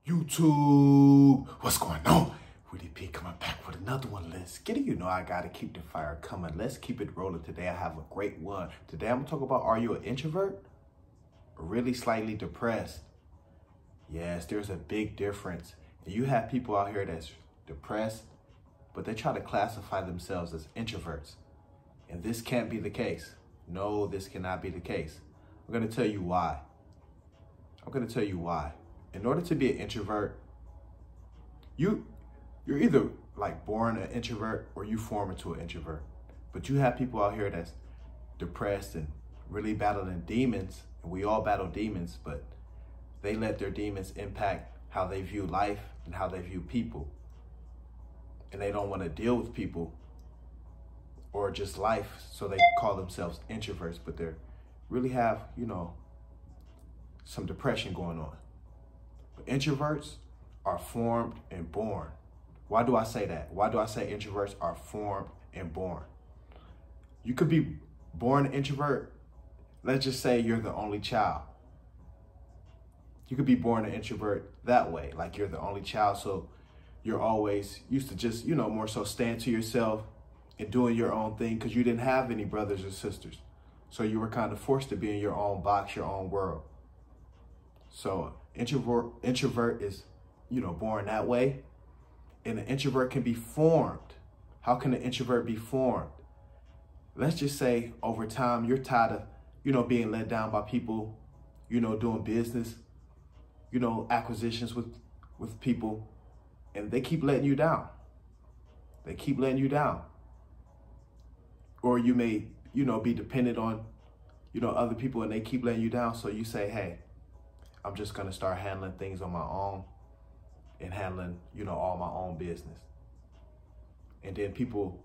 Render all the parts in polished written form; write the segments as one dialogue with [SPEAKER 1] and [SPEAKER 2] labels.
[SPEAKER 1] YouTube, what's going on? Woody P coming back with another one. Let's get it. You know I gotta keep the fire coming. Let's keep it rolling. Today I have a great one. Today I'm gonna talk about, are you an introvert or really slightly depressed? Yes, there's a big difference. And you have people out here that's depressed, but they try to classify themselves as introverts. And this can't be the case. No, this cannot be the case. I'm gonna tell you why. In order to be an introvert, you're either like born an introvert or you form into an introvert. But you have people out here that's depressed and really battling demons, and we all battle demons, but they let their demons impact how they view life and how they view people. And they don't want to deal with people or just life, so they call themselves introverts, but they really have, some depression going on. But introverts are formed and born. Why do I say that? Why do I say introverts are formed and born? You could be born an introvert. Let's just say you're the only child. You could be born an introvert that way, like you're the only child, so you're always used to just, more so staying to yourself and doing your own thing because you didn't have any brothers or sisters. So you were kind of forced to be in your own box, your own world. So introvert is, born that way. And an introvert can be formed. How can an introvert be formed? Let's just say over time, you're tired of, being let down by people, doing business, acquisitions with people, and they keep letting you down. They keep letting you down. Or you may, be dependent on, other people and they keep letting you down. So you say, hey, I'm just going to start handling things on my own and handling, all my own business. And then people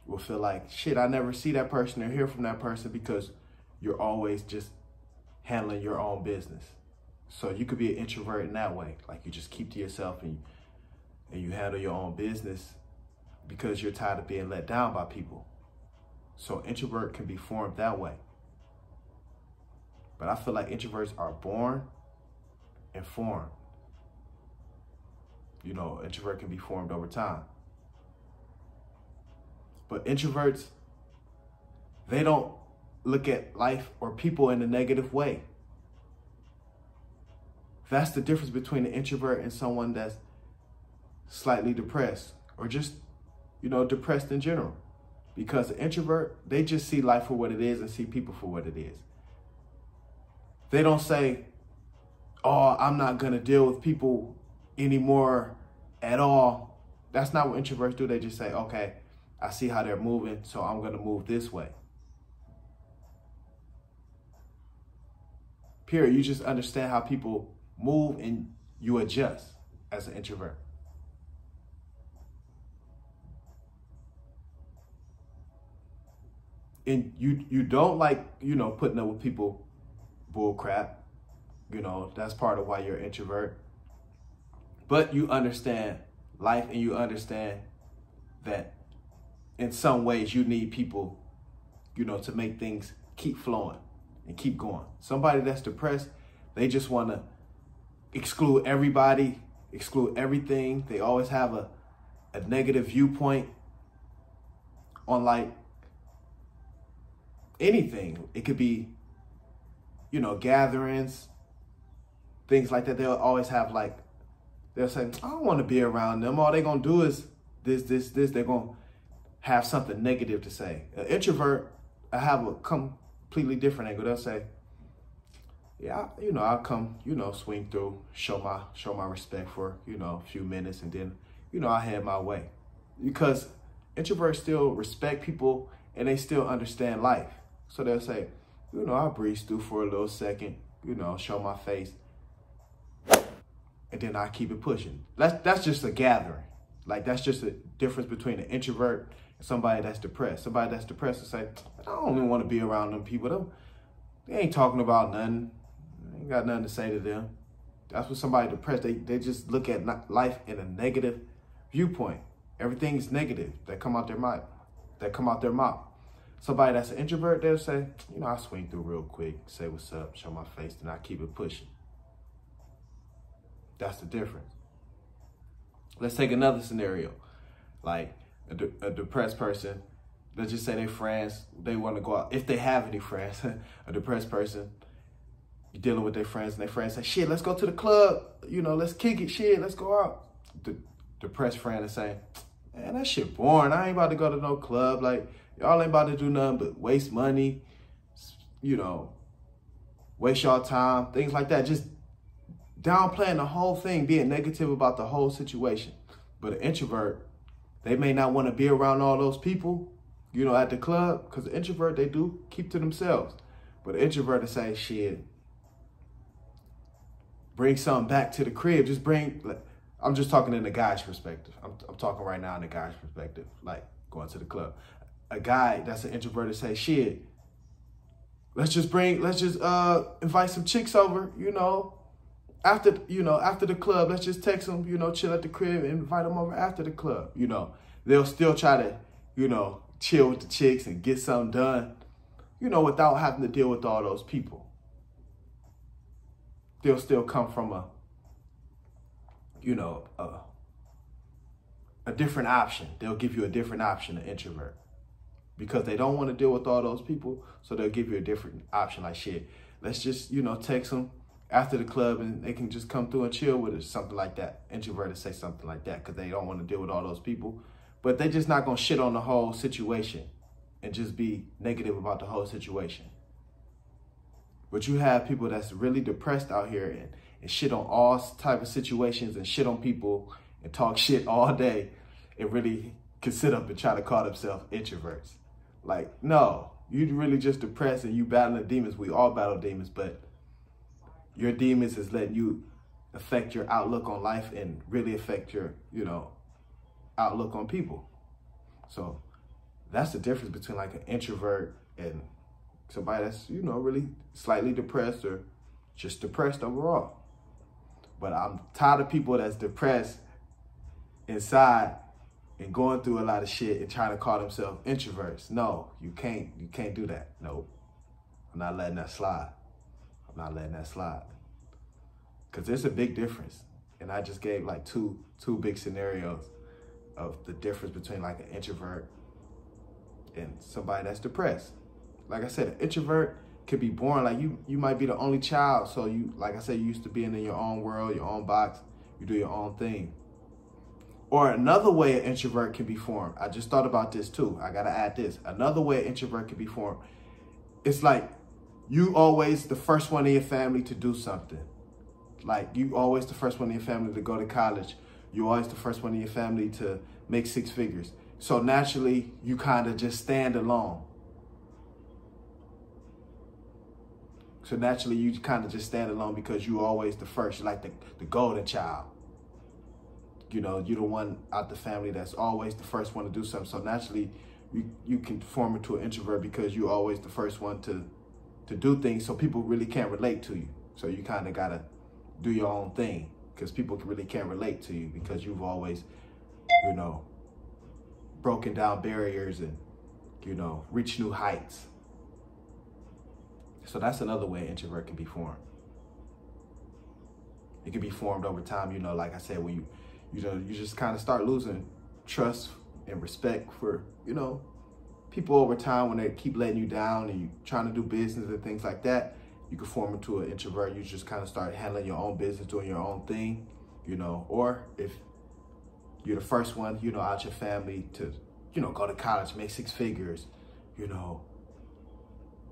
[SPEAKER 1] will feel like, shit, I never see that person or hear from that person because you're always just handling your own business. So you could be an introvert in that way. Like you just keep to yourself and you handle your own business because you're tired of being let down by people. So introvert can be formed that way. But I feel like introverts are born and formed. Introvert can be formed over time. But introverts, they don't look at life or people in a negative way. That's the difference between an introvert and someone that's slightly depressed or just, depressed in general. Because an introvert, they just see life for what it is and see people for what it is. They don't say, oh, I'm not going to deal with people anymore at all. That's not what introverts do. They just say, okay, I see how they're moving, so I'm going to move this way. Period. You just understand how people move and you adjust as an introvert. And you don't like, putting up with people bull crap. That's part of why you're an introvert. But you understand life and you understand that in some ways you need people, to make things keep flowing and keep going. Somebody that's depressed, they just want to exclude everybody, exclude everything. They always have a negative viewpoint on like anything. It could be, gatherings, things like that. They'll always have like, they'll say, I don't want to be around them. All they're going to do is this. They're going to have something negative to say. An introvert, I have a completely different angle. They'll say, yeah, I'll come, swing through, show my respect for, a few minutes, and then, I head my way. Because introverts still respect people and they still understand life. So they'll say, I'll breeze through for a little second, show my face, and then I keep it pushing. That's just a gathering. Like, that's just a difference between an introvert and somebody that's depressed. Somebody that's depressed will say, I don't even want to be around them people. They ain't talking about nothing. They ain't got nothing to say to them. That's what somebody depressed, they just look at life in a negative viewpoint. Everything's negative that come out their mouth. Somebody that's an introvert, they'll say, I swing through real quick, say what's up, show my face, and I keep it pushing. That's the difference. Let's take another scenario. Like a depressed person, let's just say their friends, they want to go out. If they have any friends, a depressed person, you're dealing with their friends, and their friends say, shit, let's go to the club. You know, let's kick it, shit, let's go out. The depressed friend is saying, man, that shit boring. I ain't about to go to no club. Like, y'all ain't about to do nothing but waste money, you know, waste y'all time, things like that. Just downplaying the whole thing, being negative about the whole situation. But an introvert, they may not want to be around all those people, you know, at the club, because the introvert, they do keep to themselves. But the introvert will say, shit, bring something back to the crib. Just bring, I'm just talking in the guy's perspective. I'm talking right now in the guy's perspective, like going to the club. A guy that's an introvert will say, shit, let's just invite some chicks over, you know, after the club. Let's just text them, you know, chill at the crib and invite them over after the club. You know, they'll still try to, you know, chill with the chicks and get something done, you know, without having to deal with all those people. They'll still come from a, you know, a different option. They'll give you a different option, an introvert, because they don't want to deal with all those people. So they'll give you a different option, like, shit, let's just, you know, text them after the club and they can just come through and chill with us, something like that. Introverts say something like that because they don't want to deal with all those people. But they just not going to shit on the whole situation and just be negative about the whole situation. But you have people that's really depressed out here and shit on all type of situations and shit on people and talk shit all day and really can sit up and try to call themselves introverts. Like, no, you really just depressed and you battling demons. We all battle demons, but your demons is letting you affect your outlook on life and really affect your, you know, outlook on people. So that's the difference between like an introvert and somebody that's, you know, really slightly depressed or just depressed overall. But I'm tired of people that's depressed inside and going through a lot of shit and trying to call themselves introverts. No, you can't do that. Nope. I'm not letting that slide. I'm not letting that slide. Because there's a big difference. And I just gave like two big scenarios of the difference between like an introvert and somebody that's depressed. Like I said, an introvert could be boring. Like you might be the only child. So you, like I said, you used to being in your own world, your own box. You do your own thing. Or another way an introvert can be formed. I just thought about this too. I got to add this. Another way an introvert can be formed. It's like you always the first one in your family to do something. Like you always the first one in your family to go to college. You always the first one in your family to make 6 figures. So naturally, you kind of just stand alone. So naturally, you kind of just stand alone because you always the first. You're like the golden child. You know, you're the one out the family that's always the first one to do something. So naturally, you can form into an introvert because you're always the first one to do things. So people really can't relate to you. So you kind of got to do your own thing because people really can't relate to you because you've always, you know, broken down barriers and, you know, reached new heights. So that's another way an introvert can be formed. It can be formed over time, you know, like I said, when you just kind of start losing trust and respect for, you know, people over time when they keep letting you down and you trying to do business and things like that. You can form into an introvert. You just kind of start handling your own business, doing your own thing, you know. Or if you're the first one, you know, out your family to, you know, go to college, make 6 figures, you know,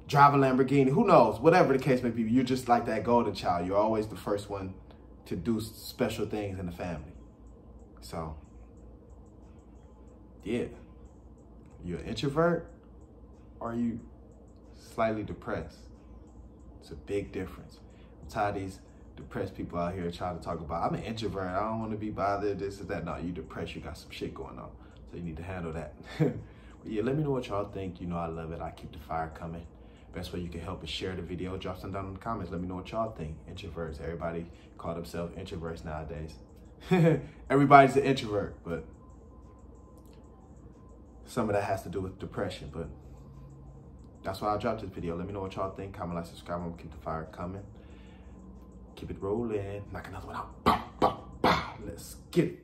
[SPEAKER 1] drive a Lamborghini, who knows, whatever the case may be. You're just like that golden child. You're always the first one to do special things in the family. So, yeah, you're an introvert or are you slightly depressed? It's a big difference. I'm tired of these depressed people out here trying to talk about, I'm an introvert, I don't want to be bothered, this or that. No, you depressed, you got some shit going on. So you need to handle that. But yeah, let me know what y'all think. You know I love it. I keep the fire coming. Best way you can help is share the video. Drop some down in the comments. Let me know what y'all think. Introverts. Everybody call themselves introverts nowadays. Everybody's an introvert, but some of that has to do with depression. But that's why I dropped this video. Let me know what y'all think. Comment, like, subscribe. I'm gonna keep the fire coming. Keep it rolling. Knock another one out. Let's get it.